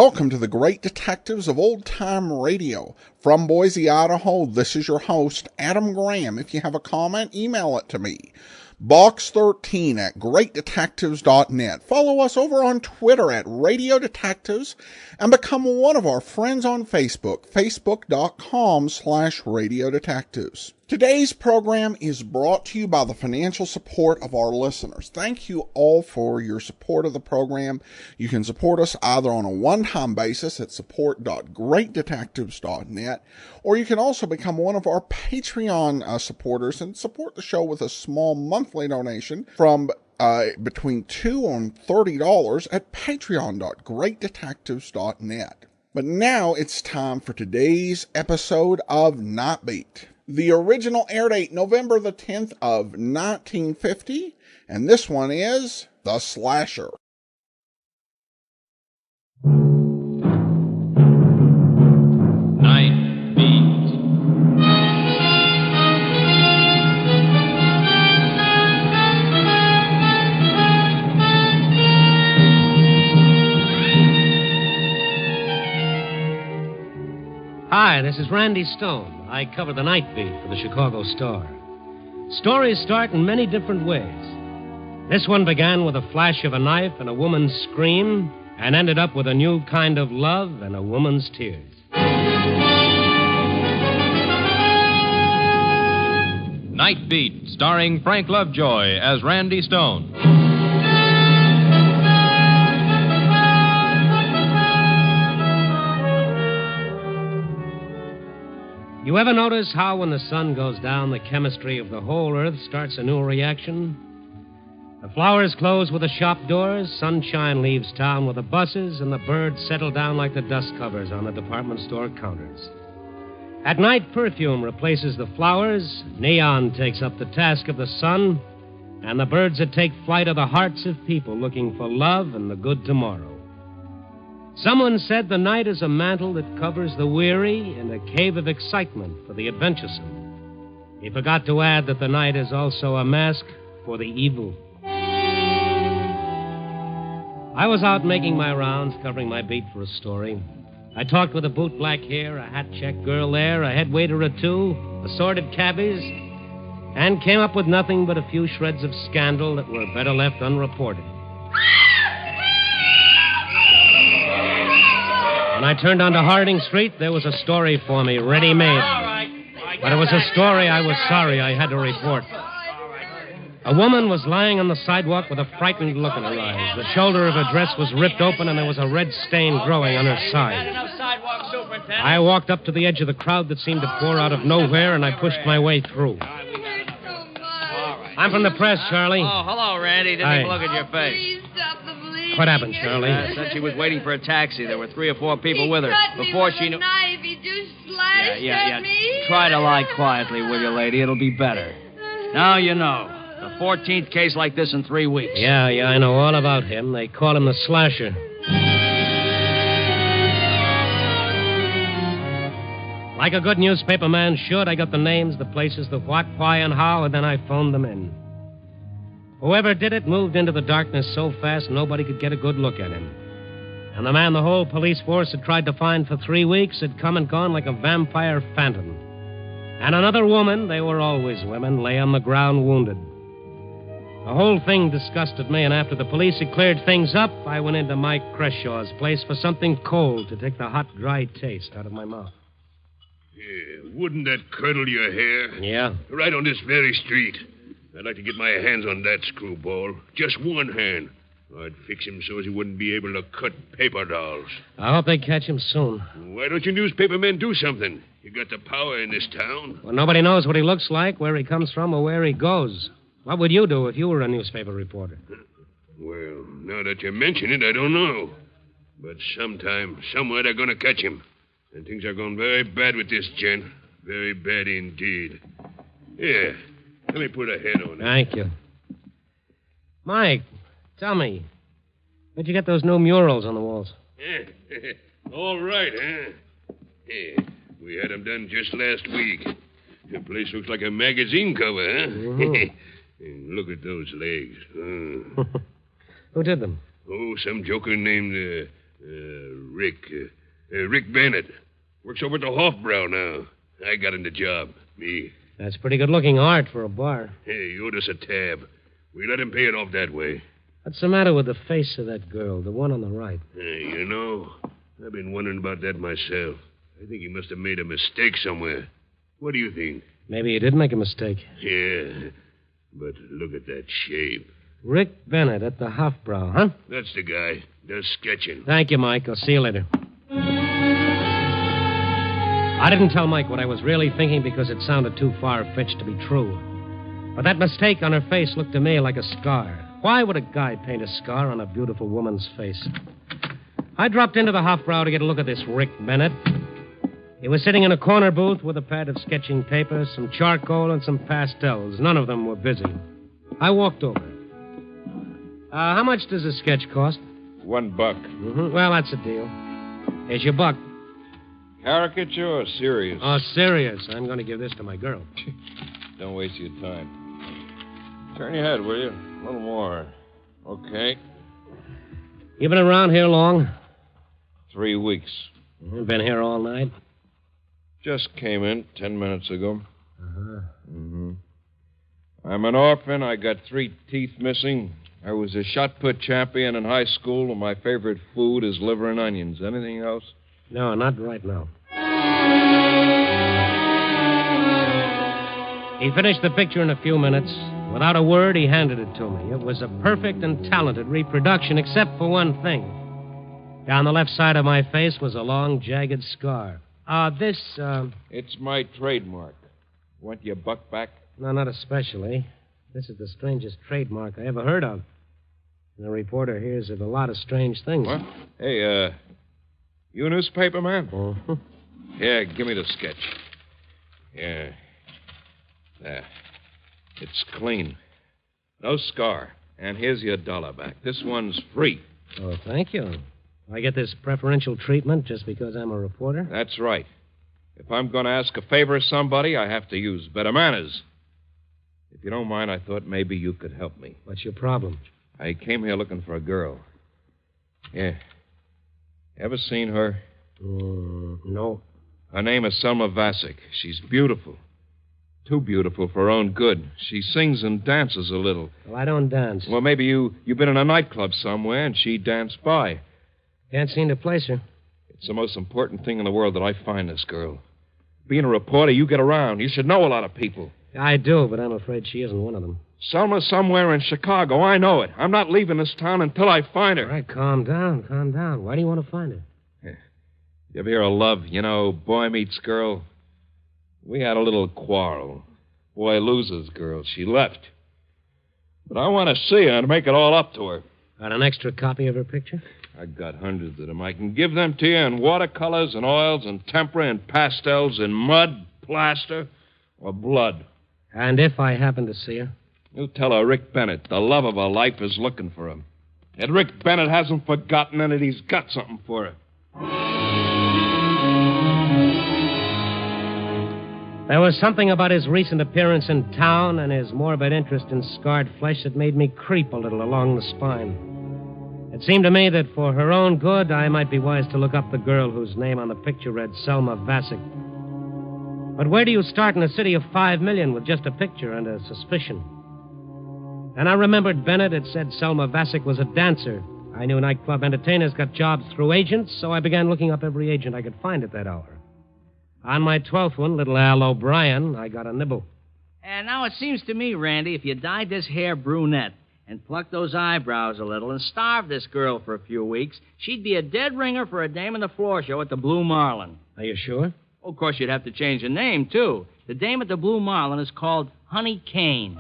Welcome to the Great Detectives of Old Time Radio. From Boise, Idaho, this is your host, Adam Graham. If you have a comment, email it to me. Box13 at greatdetectives.net. Follow us over on Twitter at Radio Detectives and become one of our friends on Facebook, facebook.com/Radio Detectives. Today's program is brought to you by the financial support of our listeners. Thank you all for your support of the program. You can support us either on a one-time basis at support.greatdetectives.net, or you can also become one of our Patreon supporters and support the show with a small monthly donation from between $2 and $30 at patreon.greatdetectives.net. But now it's time for today's episode of Nightbeat. The original air date, November the 10th of 1950, and this one is The Slasher. Night Beat. Hi, this is Randy Stone. I cover the night beat for the Chicago Star. Stories start in many different ways. This one began with a flash of a knife and a woman's scream, and ended up with a new kind of love and a woman's tears. Night Beat, starring Frank Lovejoy as Randy Stone. You ever notice how when the sun goes down, the chemistry of the whole earth starts a new reaction? The flowers close with the shop doors, sunshine leaves town with the buses, and the birds settle down like the dust covers on the department store counters. At night, perfume replaces the flowers, neon takes up the task of the sun, and the birds that take flight are the hearts of people looking for love and the good tomorrow. Someone said the night is a mantle that covers the weary and a cave of excitement for the adventuresome. He forgot to add that the night is also a mask for the evil. I was out making my rounds, covering my beat for a story. I talked with a boot-black here, a hat-check girl there, a head waiter or two, assorted cabbies, and came up with nothing but a few shreds of scandal that were better left unreported. When I turned onto Harding Street, there was a story for me, ready-made. But it was a story I was sorry I had to report. A woman was lying on the sidewalk with a frightened look in her eyes. The shoulder of her dress was ripped open, and there was a red stain growing on her side. I walked up to the edge of the crowd that seemed to pour out of nowhere, and I pushed my way through. I'm from the press, Charlie. Oh, hello, Randy. Didn't even look at your face. Please stop the bleeding. What happened, Charlie? Said she was waiting for a taxi. There were 3 or 4 people with her. Before she knew... Knife. He just slashed at me. Try to lie quietly, will you, lady? It'll be better. Now you know. The 14th case like this in 3 weeks. Yeah, I know all about him. They call him the Slasher. Like a good newspaper man should, I got the names, the places, the what, why, and how, and then I phoned them in. Whoever did it moved into the darkness so fast nobody could get a good look at him. And the man the whole police force had tried to find for 3 weeks had come and gone like a vampire phantom. And another woman, they were always women, lay on the ground wounded. The whole thing disgusted me, and after the police had cleared things up, I went into Mike Creshaw's place for something cold to take the hot, dry taste out of my mouth. Yeah, wouldn't that curdle your hair? Yeah? Right on this very street. I'd like to get my hands on that screwball. Just one hand. I'd fix him so as he wouldn't be able to cut paper dolls. I hope they catch him soon. Why don't you newspaper men do something? You got the power in this town. Well, nobody knows what he looks like, where he comes from, or where he goes. What would you do if you were a newspaper reporter? Well, now that you mention it, I don't know. But sometime, somewhere, they're going to catch him. And things are going very bad with this gent. Very bad indeed. Here, let me put a head on it. Thank you. Mike, tell me, where'd you get those new murals on the walls? All right, huh? Yeah, we had them done just last week. The place looks like a magazine cover, huh? Mm-hmm. Look at those legs. Who did them? Oh, some joker named Rick Bennett. Works over at the Hofbrau now. I got him the job. Me. That's pretty good-looking art for a bar. Hey, he owed us a tab. We let him pay it off that way. What's the matter with the face of that girl, the one on the right? Hey, I've been wondering about that myself. I think he must have made a mistake somewhere. What do you think? Maybe he did make a mistake. Yeah, but look at that shape. Rick Bennett at the Hofbrau, huh? That's the guy. Does sketching. Thank you, Mike. I'll see you later. I didn't tell Mike what I was really thinking because it sounded too far-fetched to be true. But that mistake on her face looked to me like a scar. Why would a guy paint a scar on a beautiful woman's face? I dropped into the Hofbrau to get a look at this Rick Bennett. He was sitting in a corner booth with a pad of sketching paper, some charcoal, and some pastels. None of them were busy. I walked over. How much does a sketch cost? $1. Mm-hmm. Well, that's a deal. Here's your buck. Caricature or serious? Oh, serious. I'm going to give this to my girl. Don't waste your time. Turn your head, will you? A little more. Okay. You been around here long? 3 weeks. Been here all night? Just came in 10 minutes ago. Uh-huh. Mm-hmm. I'm an orphan. I got 3 teeth missing. I was a shot put champion in high school, and my favorite food is liver and onions. Anything else? No, not right now. He finished the picture in a few minutes. Without a word, he handed it to me. It was a perfect and talented reproduction, except for one thing. Down the left side of my face was a long, jagged scar. It's my trademark. Want your buck back? No, not especially. This is the strangest trademark I ever heard of. The reporter hears of a lot of strange things. What? Hey, you a newspaper man? Uh-huh. Yeah, give me the sketch. Yeah. There. It's clean. No scar. And here's your $1 back. This one's free. Oh, thank you. I get this preferential treatment just because I'm a reporter? That's right. If I'm going to ask a favor of somebody, I have to use better manners. If you don't mind, I thought maybe you could help me. What's your problem? I came here looking for a girl. Yeah. Ever seen her? No. Her name is Selma Vasek. She's beautiful. Too beautiful for her own good. She sings and dances a little. Well, I don't dance. Well, maybe you've been in a nightclub somewhere and she danced by. Can't seem to place her. It's the most important thing in the world that I find this girl. Being a reporter, you get around. You should know a lot of people. I do, but I'm afraid she isn't one of them. Selma's somewhere in Chicago. I know it. I'm not leaving this town until I find her. All right, calm down. Why do you want to find her? You ever hear of love? You know, boy meets girl. We had a little quarrel. Boy loses girl. She left. But I want to see her and make it all up to her. Got an extra copy of her picture? I got hundreds of them. I can give them to you in watercolors and oils and tempera and pastels and mud, plaster, or blood. And if I happen to see her? You tell her Rick Bennett, the love of her life, is looking for him. And Rick Bennett hasn't forgotten and that he's got something for her. There was something about his recent appearance in town and his morbid interest in scarred flesh that made me creep a little along the spine. It seemed to me that for her own good, I might be wise to look up the girl whose name on the picture read Selma Vasek. But where do you start in a city of 5 million with just a picture and a suspicion? And I remembered Bennett had said Selma Vasek was a dancer. I knew nightclub entertainers got jobs through agents, so I began looking up every agent I could find at that hour. On my 12th one, little Al O'Brien, I got a nibble. And now it seems to me, Randy, if you dyed this hair brunette and plucked those eyebrows a little and starved this girl for a few weeks, she'd be a dead ringer for a dame on the floor show at the Blue Marlin. Are you sure? Well, of course, you'd have to change the name, too. The dame at the Blue Marlin is called Honey Kane.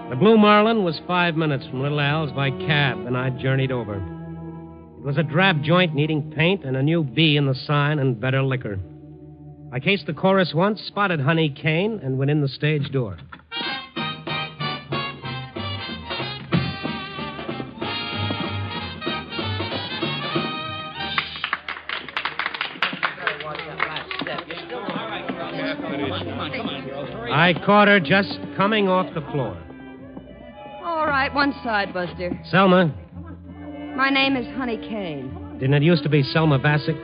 The Blue Marlin was 5 minutes from Little Al's by cab, and I journeyed over. It was a drab joint needing paint and a new B in the sign and better liquor. I cased the chorus once, spotted Honey Kane, and went in the stage door. I caught her just coming off the floor. All right, one side, Buster. Selma. My name is Honey Kane. Didn't it used to be Selma Bassick?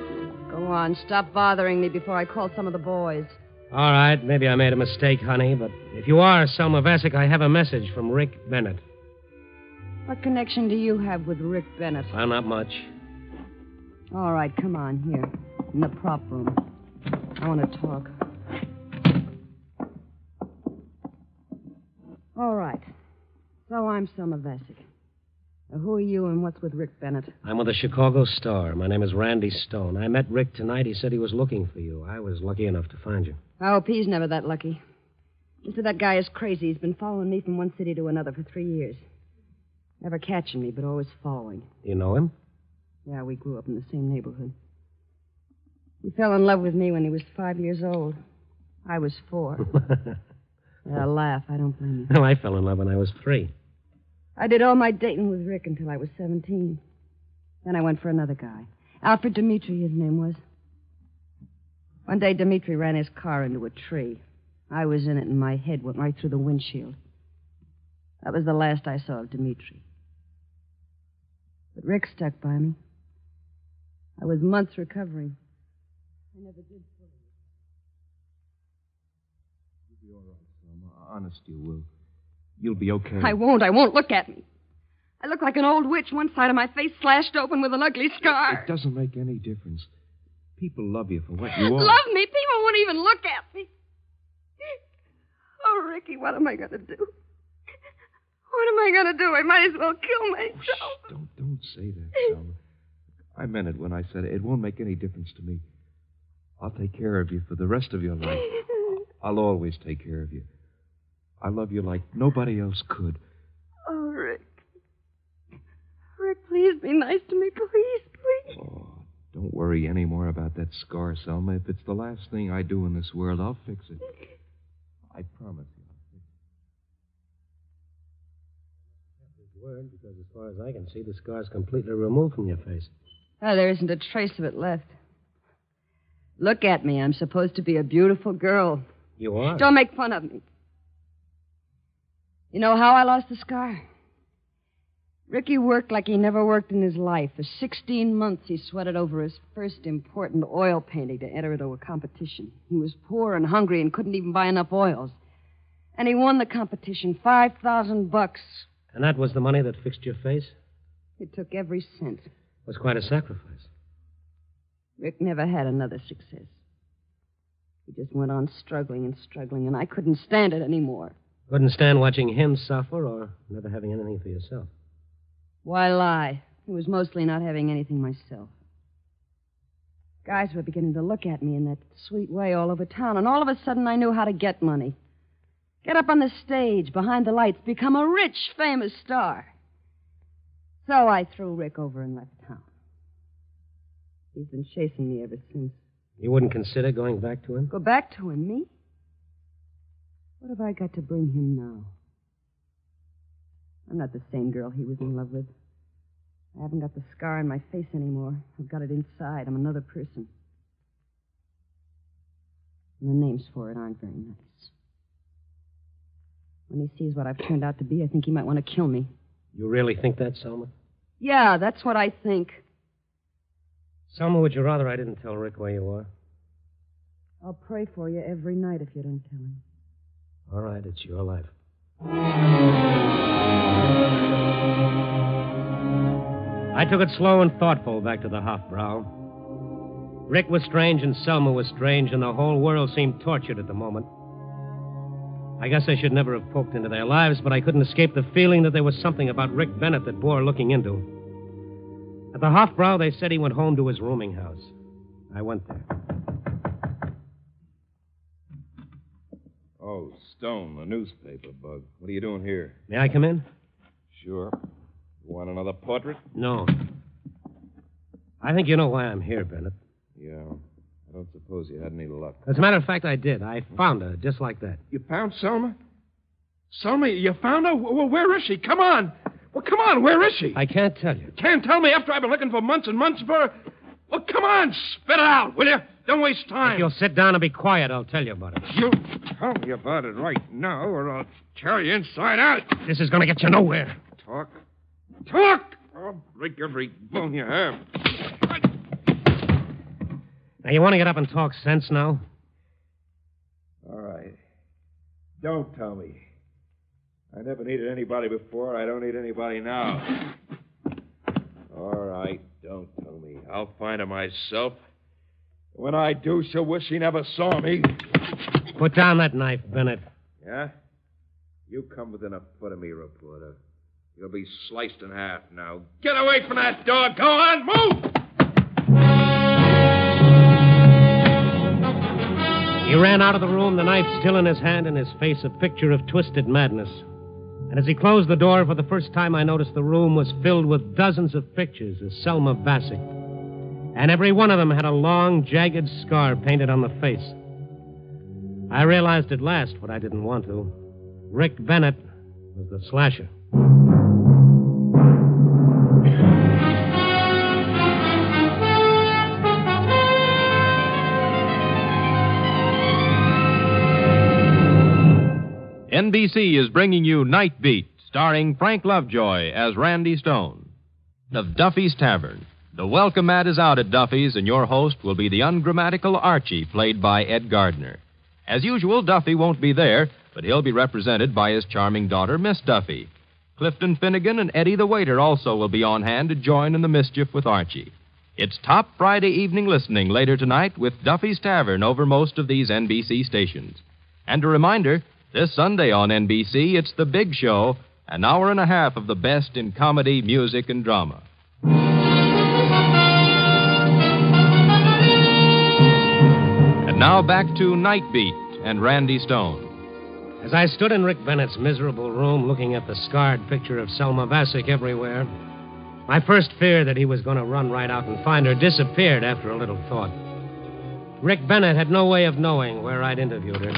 Go on, stop bothering me before I call some of the boys. All right, maybe I made a mistake, honey, but if you are Selma Bassick, I have a message from Rick Bennett. What connection do you have with Rick Bennett? Well, not much. All right, come on, here, in the prop room. I want to talk. All right. So I'm Selma Bassick. Now, who are you and what's with Rick Bennett? I'm with the Chicago Star. My name is Randy Stone. I met Rick tonight. He said he was looking for you. I was lucky enough to find you. I hope he's never that lucky. Mister, that guy is crazy. He's been following me from one city to another for 3 years. Never catching me, but always following. You know him? Yeah, we grew up in the same neighborhood. He fell in love with me when he was 5 years old. I was 4. Yeah, laugh. I don't blame you. Well, I fell in love when I was 3. I did all my dating with Rick until I was 17. Then I went for another guy. Alfred Dimitri, his name was. One day, Dimitri ran his car into a tree. I was in it, and my head went right through the windshield. That was the last I saw of Dimitri. But Rick stuck by me. I was months recovering. I never did fully. You'll be all right, Selma. Honest, you will. You'll be okay. I won't. Look at me. I look like an old witch, one side of my face slashed open with an ugly scar. It doesn't make any difference. People love you for what you are. Love me? People won't even look at me. Oh, Ricky, what am I going to do? What am I going to do? I might as well kill myself. Shh, don't say that, Selma. I meant it when I said it won't make any difference to me. I'll take care of you for the rest of your life. I'll always take care of you. I love you like nobody else could. Oh, Rick. Rick, please be nice to me. Please. Oh, don't worry any more about that scar, Selma. If it's the last thing I do in this world, I'll fix it. I promise you. Word, because as far as I can see, the scar's completely removed from your face. Oh, there isn't a trace of it left. Look at me. I'm supposed to be a beautiful girl. You are? Don't make fun of me. You know how I lost the scar? Ricky worked like he never worked in his life. For 16 months, he sweated over his first important oil painting to enter into a competition. He was poor and hungry and couldn't even buy enough oils. And he won the competition, $5,000. And that was the money that fixed your face? It took every cent. It was quite a sacrifice. Rick never had another success. He just went on struggling, and I couldn't stand it anymore. Couldn't stand watching him suffer or never having anything for yourself? Why lie? It was mostly not having anything myself. Guys were beginning to look at me in that sweet way all over town, and all of a sudden I knew how to get money. Get up on the stage, behind the lights, become a rich, famous star. So I threw Rick over and left town. He's been chasing me ever since. You wouldn't consider going back to him? Go back to him, me? What have I got to bring him now? I'm not the same girl he was in love with. I haven't got the scar on my face anymore. I've got it inside. I'm another person. And the names for it aren't very nice. When he sees what I've turned out to be, I think he might want to kill me. You really think that, Selma? Yeah, that's what I think. Selma, would you rather I didn't tell Rick where you are? I'll pray for you every night if you don't tell him. All right, it's your life. I took it slow and thoughtful back to the Hofbrau. Rick was strange and Selma was strange, and the whole world seemed tortured at the moment. I guess I should never have poked into their lives, but I couldn't escape the feeling that there was something about Rick Bennett that bore looking into. At the Hofbrau, they said he went home to his rooming house. I went there. Oh, Stone, the newspaper bug. What are you doing here? May I come in? Sure. You want another portrait? No. I think you know why I'm here, Bennett. Yeah. I don't suppose you had any luck. As a matter of fact, I did. I found her just like that. You found Selma? Selma, you found her? Well, where is she? Come on. Well, come on. Where is she? I can't tell you. Can't tell me after I've been looking for months and months for her? Well, come on. Spit it out, will you? Don't waste time. If you'll sit down and be quiet, I'll tell you about it. You tell me about it right now, or I'll tear you inside out. This is going to get you nowhere. Talk. Talk! I'll break every bone you have. Now, you want to get up and talk sense now? All right. Don't tell me. I never needed anybody before. I don't need anybody now. All right, don't tell me. I'll find her myself. When I do, she'll wish she never saw me. Put down that knife, Bennett. Yeah? You come within a foot of me, reporter. You'll be sliced in half now. Get away from that door. Go on, move! He ran out of the room, the knife still in his hand, and his face a picture of twisted madness. And as he closed the door, for the first time I noticed the room was filled with dozens of pictures of Selma Bassett. And every one of them had a long, jagged scar painted on the face. I realized at last what I didn't want to. Rick Bennett was the slasher. NBC is bringing you Night Beat, starring Frank Lovejoy as Randy Stone. Of Duffy's Tavern. The welcome mat is out at Duffy's, and your host will be the ungrammatical Archie, played by Ed Gardner. As usual, Duffy won't be there, but he'll be represented by his charming daughter, Miss Duffy. Clifton Finnegan and Eddie the waiter also will be on hand to join in the mischief with Archie. It's top Friday evening listening later tonight with Duffy's Tavern over most of these NBC stations. And a reminder, this Sunday on NBC, it's The Big Show, an hour and a half of the best in comedy, music, and drama. And now back to Night Beat and Randy Stone. As I stood in Rick Bennett's miserable room looking at the scarred picture of Selma Bassett everywhere, my first fear that he was going to run right out and find her disappeared after a little thought. Rick Bennett had no way of knowing where I'd interviewed her.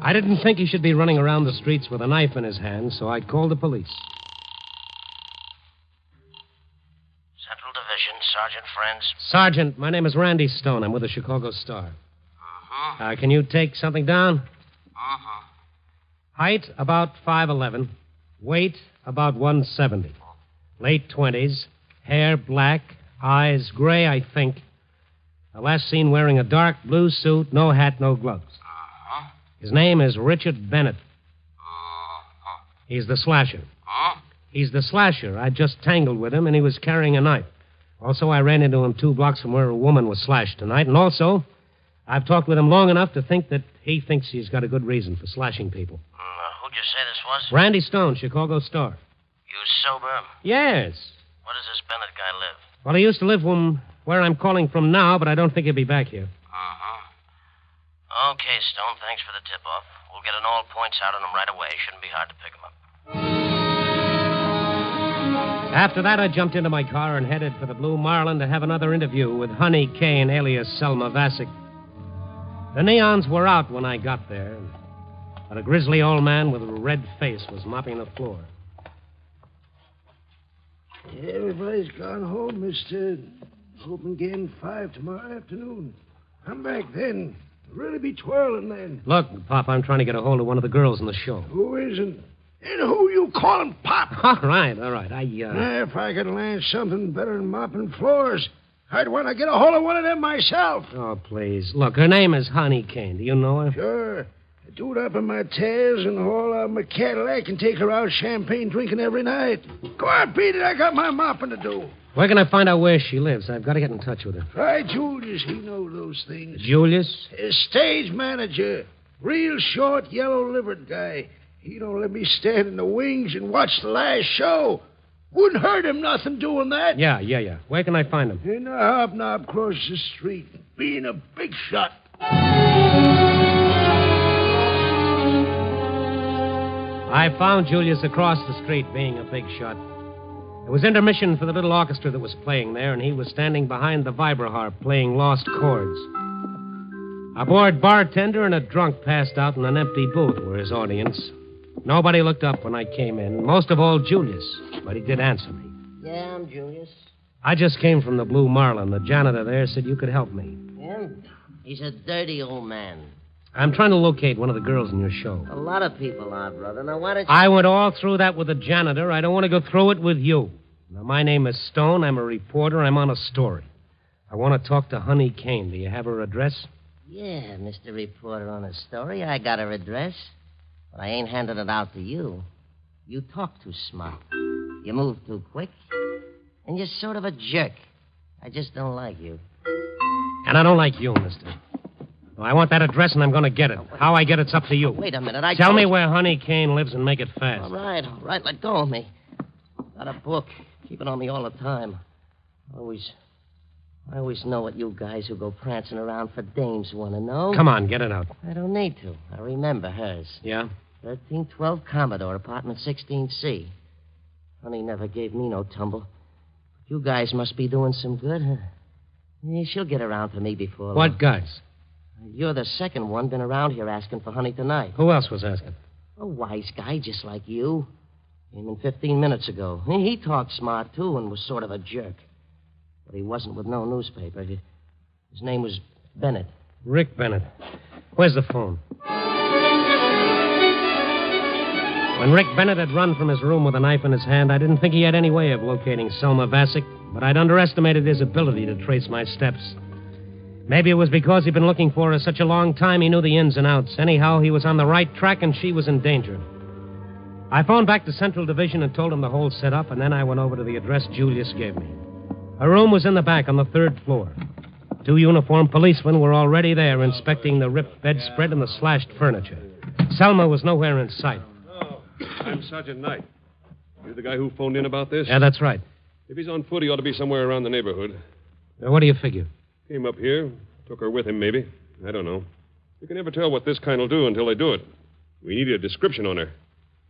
I didn't think he should be running around the streets with a knife in his hand, so I called the police. Central Division, Sergeant Friends. Sergeant, my name is Randy Stone. I'm with the Chicago Star. Can you take something down? Height, about 5'11". Weight, about 170. Late 20s. Hair, black. Eyes, gray, I think. Last seen wearing a dark blue suit, no hat, no gloves. His name is Richard Bennett. He's the slasher. He's the slasher. I just tangled with him, and he was carrying a knife. Also, I ran into him 2 blocks from where a woman was slashed tonight, and also, I've talked with him long enough to think that he thinks he's got a good reason for slashing people. Who'd you say this was? Randy Stone, Chicago Star. You sober? Yes. Where does this Bennett guy live? Well, he used to live where I'm calling from now, but I don't think he'll be back here. Okay, Stone, thanks for the tip-off. We'll get an all points out on him right away. Shouldn't be hard to pick him up. After that, I jumped into my car and headed for the Blue Marlin to have another interview with Honey Kane, alias Selma Bassett. The neons were out when I got there, but a grizzly old man with a red face was mopping the floor. Everybody's gone home, mister. Open again 5 tomorrow afternoon. Come back then. Really be twirling then. Look, Pop, I'm trying to get a hold of one of the girls in the show. Who isn't? And who you calling Pop? All right. If I could land something better than mopping floors, I'd want to get a hold of one of them myself. Oh, please. Look, her name is Honey Kane. Do you know her? Sure. I do it up in my tails and haul out my Cadillac and take her out champagne drinking every night. Go on, beat it. I got my mopping to do. Where can I find out where she lives? I've got to get in touch with her. Try Julius. He knows those things. Julius? His stage manager. Real short, yellow-livered guy. He don't let me stand in the wings and watch the last show. Wouldn't hurt him nothing doing that. Yeah. Where can I find him? In a hobnob across the street. Being a big shot. I found Julius across the street being a big shot. It was intermission for the little orchestra that was playing there, and he was standing behind the vibraharp playing lost chords. A bored bartender and a drunk passed out in an empty booth were his audience. Nobody looked up when I came in, most of all Julius, but he did answer me. Yeah, I'm Julius. I just came from the Blue Marlin. The janitor there said you could help me. Yeah? He's a dirty old man. I'm trying to locate one of the girls in your show. A lot of people are, brother. Now, why don't you... I went all through that with the janitor. I don't want to go through it with you. Now, my name is Stone. I'm a reporter. I'm on a story. I want to talk to Honey Kane. Do you have her address? Yeah, Mr. Reporter on a story. I got her address. But I ain't handed it out to you. You talk too smart. You move too quick. And you're sort of a jerk. I just don't like you. And I don't like you, mister. Well, I want that address, and I'm going to get it. How I get it's up to you. Wait a minute. Tell me where Honey Kane lives and make it fast. All right. Let go of me. Got a book. Keep it on me all the time. I always know what you guys who go prancing around for dames want to know. Come on, get it out. I don't need to. I remember hers. Yeah? 1312 Commodore, apartment 16C. Honey never gave me no tumble. You guys must be doing some good, huh? Yeah, she'll get around to me before long. What guys? You're the second one been around here asking for Honey tonight. Who else was asking? A wise guy just like you. Came in 15 minutes ago. He talked smart, too, and was sort of a jerk. But he wasn't with no newspaper. His name was Bennett. Rick Bennett. Where's the phone? When Rick Bennett had run from his room with a knife in his hand, I didn't think he had any way of locating Selma Vasic, but I'd underestimated his ability to trace my steps. Maybe it was because he'd been looking for her such a long time he knew the ins and outs. Anyhow, he was on the right track and she was in danger. I phoned back to Central Division and told him the whole setup, and then I went over to the address Julius gave me. Her room was in the back on the 3rd floor. 2 uniformed policemen were already there inspecting the ripped bedspread and the slashed furniture. Selma was nowhere in sight. Oh, I'm Sergeant Knight. You're the guy who phoned in about this? Yeah, that's right. If he's on foot, he ought to be somewhere around the neighborhood. Now, what do you figure? Came up here, took her with him, maybe. I don't know. You can never tell what this kind will do until they do it. We need a description on her.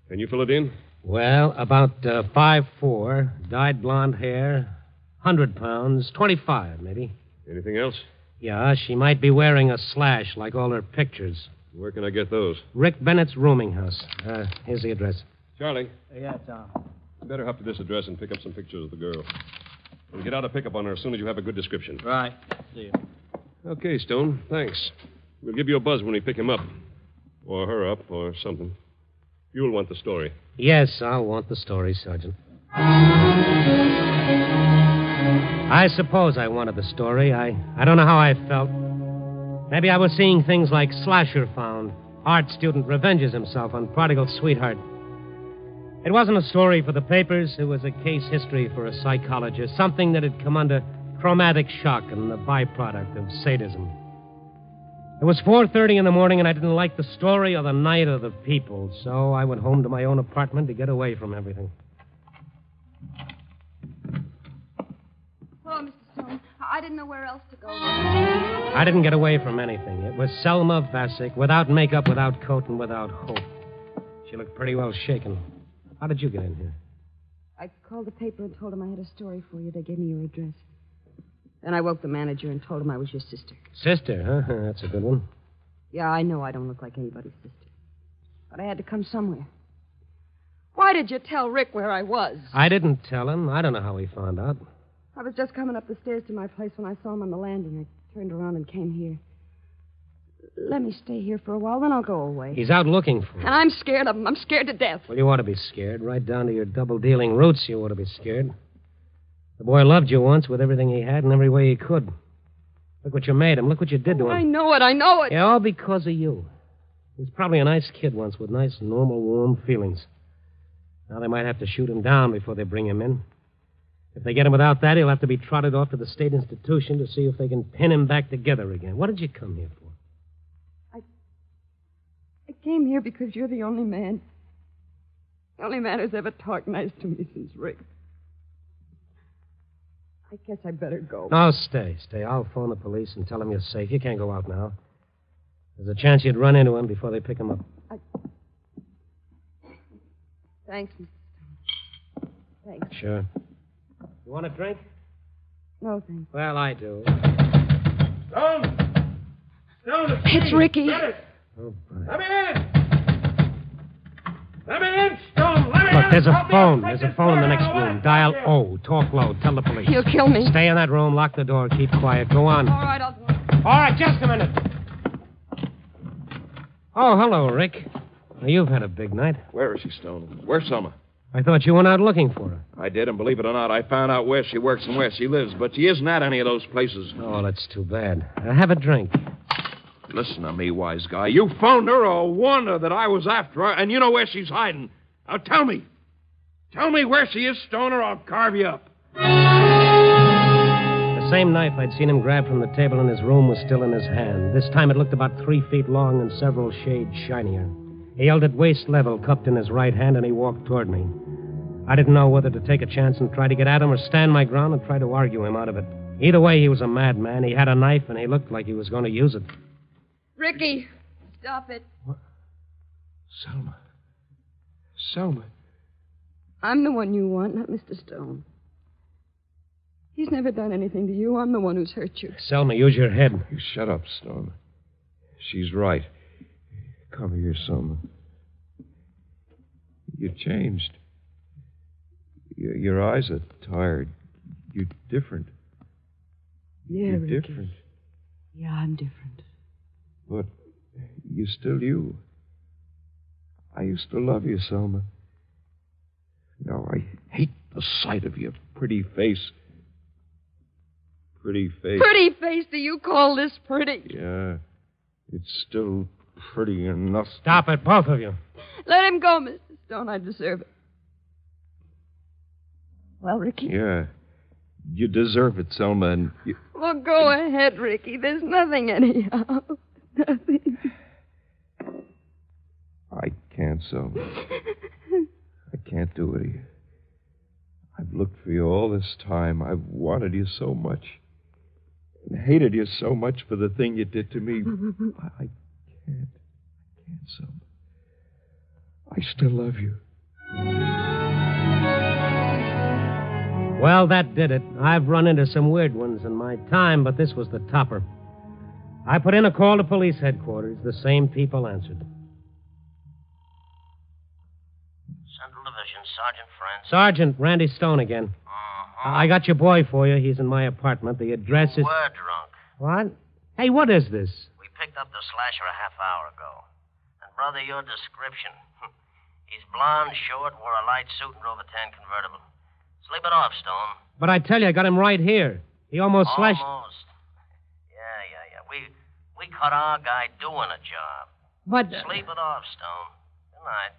Can you fill it in? Well, about 5'4", dyed blonde hair, 100 pounds, 25, maybe. Anything else? Yeah, she might be wearing a slash like all her pictures. Where can I get those? Rick Bennett's rooming house. Here's the address. Charlie. Yeah, Tom. You better hop to this address and pick up some pictures of the girl. And get out a pickup on her as soon as you have a good description. Right. See you. Okay, Stone. Thanks. We'll give you a buzz when we pick him up. Or her up, or something. You'll want the story. Yes, I'll want the story, Sergeant. I suppose I wanted the story. I don't know how I felt. Maybe I was seeing things like Slasher Found, art student revenges himself on prodigal sweetheart. It wasn't a story for the papers. It was a case history for a psychologist, something that had come under chromatic shock and the byproduct of sadism. It was 4:30 in the morning, and I didn't like the story or the night or the people, so I went home to my own apartment to get away from everything. Hello, Mr. Stone. I didn't know where else to go. I didn't get away from anything. It was Selma Vasic, without makeup, without coat, and without hope. She looked pretty well shaken. How did you get in here? I called the paper and told them I had a story for you. They gave me your address. Then I woke the manager and told him I was your sister. Sister, huh? That's a good one. Yeah, I know I don't look like anybody's sister. But I had to come somewhere. Why did you tell Rick where I was? I didn't tell him. I don't know how he found out. I was just coming up the stairs to my place when I saw him on the landing. I turned around and came here. Let me stay here for a while, then I'll go away. He's out looking for him. And I'm scared of him. I'm scared to death. Well, you ought to be scared. Right down to your double-dealing roots, you ought to be scared. The boy loved you once with everything he had and every way he could. Look what you made him. Look what you did to him. I know it. Yeah, all because of you. He was probably a nice kid once with nice, normal, warm feelings. Now they might have to shoot him down before they bring him in. If they get him without that, he'll have to be trotted off to the state institution to see if they can pin him back together again. What did you come here for? I came here because you're the only man. The only man who's ever talked nice to me since Rick. I guess I better go. No, stay. I'll phone the police and tell them you're safe. You can't go out now. There's a chance you'd run into him before they pick him up. Thanks, Mr. Stone. Thanks. Sure. You want a drink? No, thanks. Well, I do. Stone, it's Ricky. Oh, boy. Let me in, Stone. Let me in. Look, there's a phone. There's a phone in the next room. Dial O. Talk low. Tell the police. He'll kill me. Stay in that room. Lock the door. Keep quiet. Go on. All right, I'll go. All right, just a minute. Oh, hello, Rick. Well, you've had a big night. Where is she, Stone? Where's Selma? I thought you went out looking for her. I did, and believe it or not, I found out where she works and where she lives, but she isn't at any of those places. Oh, that's too bad. Have a drink. Listen to me, wise guy. You phoned her or warned her that I was after her, and you know where she's hiding. Now tell me. Tell me where she is, Stone, or I'll carve you up. The same knife I'd seen him grab from the table in his room was still in his hand. This time it looked about 3 feet long and several shades shinier. He held it waist level, cupped in his right hand, and he walked toward me. I didn't know whether to take a chance and try to get at him or stand my ground and try to argue him out of it. Either way, he was a madman. He had a knife, and he looked like he was going to use it. Ricky, stop it. What? Selma. I'm the one you want, not Mr. Stone. He's never done anything to you. I'm the one who's hurt you. Selma, use your head. You shut up, Stone. She's right. Come here, Selma. You changed. Your eyes are tired. You're different. Yeah, You're Ricky. different. Yeah, I'm different. But you're still you. I used to love you, Selma. Now I hate the sight of your pretty face. Pretty face. Pretty face? Do you call this pretty? Yeah. It's still pretty enough. Stop it, both of you. Let him go, Mr. Stone. I deserve it. Well, Ricky? Yeah. You deserve it, Selma, and you... Well, go ahead, Ricky. There's nothing anyhow. Nothing. I can't, Selma. I can't do it. I've looked for you all this time. I've wanted you so much. And hated you so much for the thing you did to me. I can't, Selma. I still love you. Well, that did it. I've run into some weird ones in my time, but this was the topper. I put in a call to police headquarters. The same people answered. Central Division, Sergeant Friends. Sergeant, Randy Stone again. I got your boy for you. He's in my apartment. The address is... We're drunk. What? Hey, what is this? We picked up the slasher a half hour ago. And, brother, your description. He's blonde, short, wore a light suit, and drove a tan convertible. Sleep it off, Stone. But I tell you, I got him right here. He almost slashed... Almost. Yeah. We caught our guy doing a job. But... Sleep it off, Stone. Good night.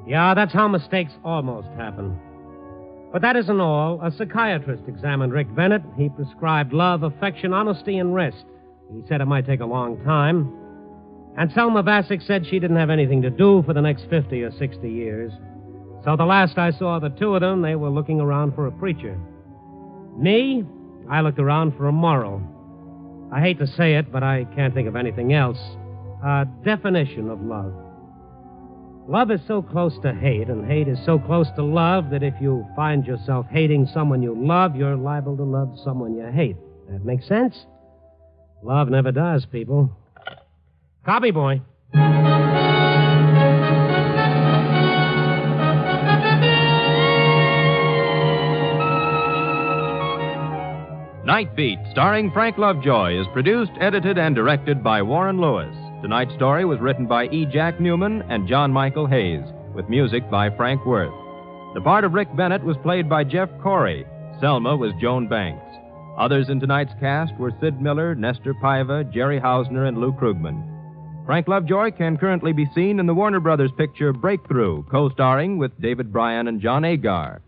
Yeah, that's how mistakes almost happen. But that isn't all. A psychiatrist examined Rick Bennett. He prescribed love, affection, honesty, and rest. He said it might take a long time. And Selma Bassick said she didn't have anything to do for the next 50 or 60 years. So the last I saw of the two of them, they were looking around for a preacher. Me, I looked around for a moral. I hate to say it, but I can't think of anything else. A definition of love. Love is so close to hate, and hate is so close to love, that if you find yourself hating someone you love, you're liable to love someone you hate. That makes sense? Love never does, people. Copy, boy. Night Beat, starring Frank Lovejoy, is produced, edited, and directed by Warren Lewis. Tonight's story was written by E. Jack Newman and John Michael Hayes, with music by Frank Worth. The part of Rick Bennett was played by Jeff Corey. Selma was Joan Banks. Others in tonight's cast were Sid Miller, Nestor Paiva, Jerry Hausner, and Lou Krugman. Frank Lovejoy can currently be seen in the Warner Brothers picture Breakthrough, co-starring with David Bryan and John Agar.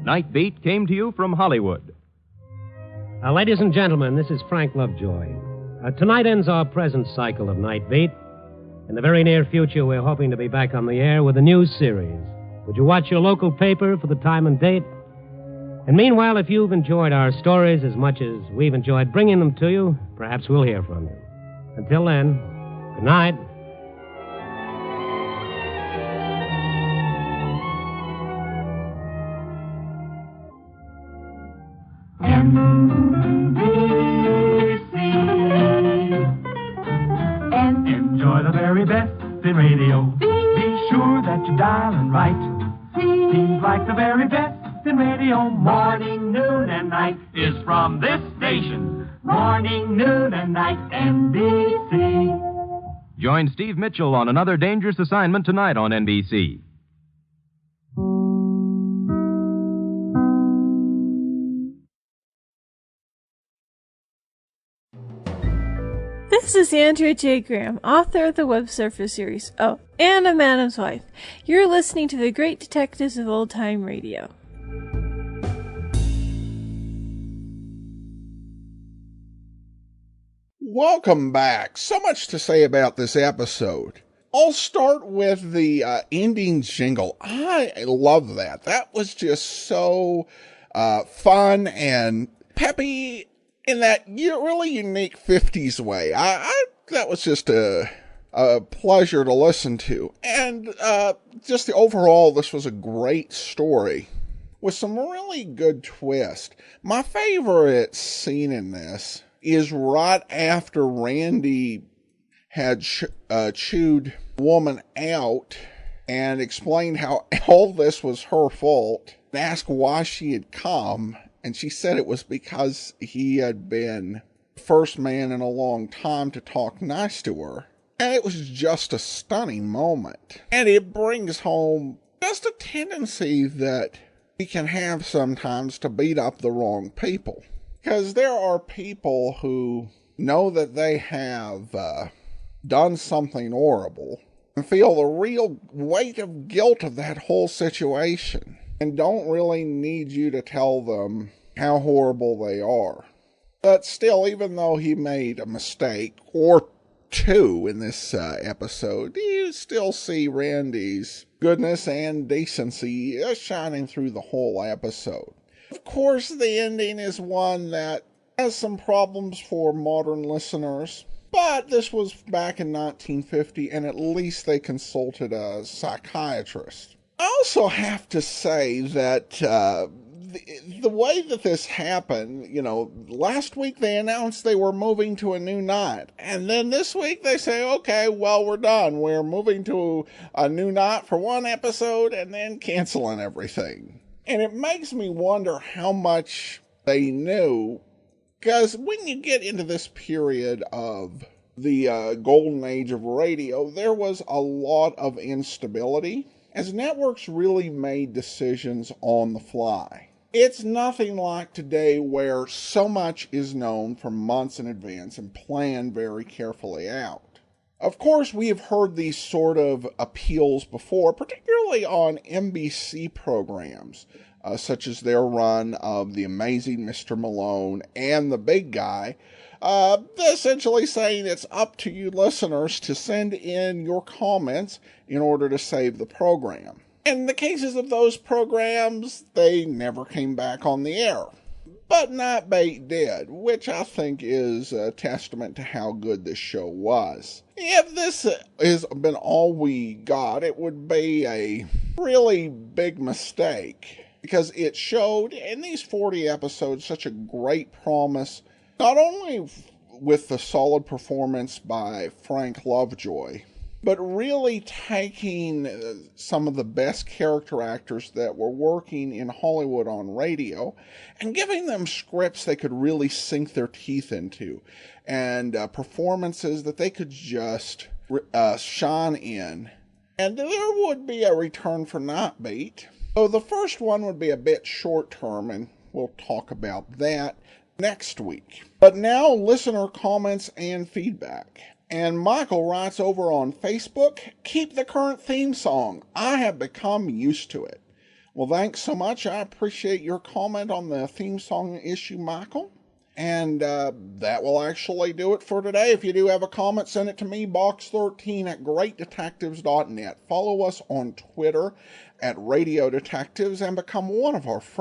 Night Beat came to you from Hollywood. Ladies and gentlemen, this is Frank Lovejoy. Tonight ends our present cycle of Night Beat. In the very near future, we're hoping to be back on the air with a new series. Would you watch your local paper for the time and date? And meanwhile, if you've enjoyed our stories as much as we've enjoyed bringing them to you, perhaps we'll hear from you. Until then, good night. Enjoy the very best in radio. Be sure that you're dialing right. Seems like the very best in radio. Morning, noon, and night is from this station. Morning, noon, and night, NBC. Join Steve Mitchell on another dangerous assignment tonight on NBC. This is Andrea J. Graham, author of the Web Surfer series. Oh, and a Madam's Wife. You're listening to the Great Detectives of Old Time Radio. Welcome back. So much to say about this episode. I'll start with the ending jingle. I love that. That was just so fun and peppy in that really unique 50s way. That was just a pleasure to listen to. And just overall, this was a great story with some really good twist. My favorite scene in this is right after Randy had chewed woman out and explained how all this was her fault and asked why she had come. And she said it was because he had been the first man in a long time to talk nice to her. And it was just a stunning moment. And it brings home just a tendency that we can have sometimes to beat up the wrong people. Because there are people who know that they have done something horrible and feel the real weight of guilt of that whole situation and don't really need you to tell them how horrible they are. But still, even though he made a mistake or two in this episode, you still see Randy's goodness and decency shining through the whole episode. Of course, the ending is one that has some problems for modern listeners, but this was back in 1950, and at least they consulted a psychiatrist. I also have to say that the way that this happened, last week they announced they were moving to a new night, and then this week they say, okay, well, we're done. We're moving to a new night for one episode and then canceling everything. And it makes me wonder how much they knew, because when you get into this period of the golden age of radio, there was a lot of instability, as networks really made decisions on the fly. It's nothing like today where so much is known for months in advance and planned very carefully out. Of course, we have heard these sort of appeals before, particularly on NBC programs, such as their run of The Amazing Mr. Malone and The Big Guy, essentially saying it's up to you listeners to send in your comments in order to save the program. In the cases of those programs, they never came back on the air. But Nightbait did, which I think is a testament to how good this show was. If this has been all we got, it would be a really big mistake, because it showed in these 40 episodes such a great promise, not only with the solid performance by Frank Lovejoy, but really taking some of the best character actors that were working in Hollywood on radio and giving them scripts they could really sink their teeth into, and performances that they could just shine in. And there would be a return for Nightbeat. So the first one would be a bit short-term, and we'll talk about that next week. But now, listener comments and feedback. And Michael writes over on Facebook, keep the current theme song. I have become used to it. Well, thanks so much. I appreciate your comment on the theme song issue, Michael. And that will actually do it for today. If you do have a comment, send it to me, box13@greatdetectives.net. Follow us on Twitter @Radio Detectives and become one of our friends.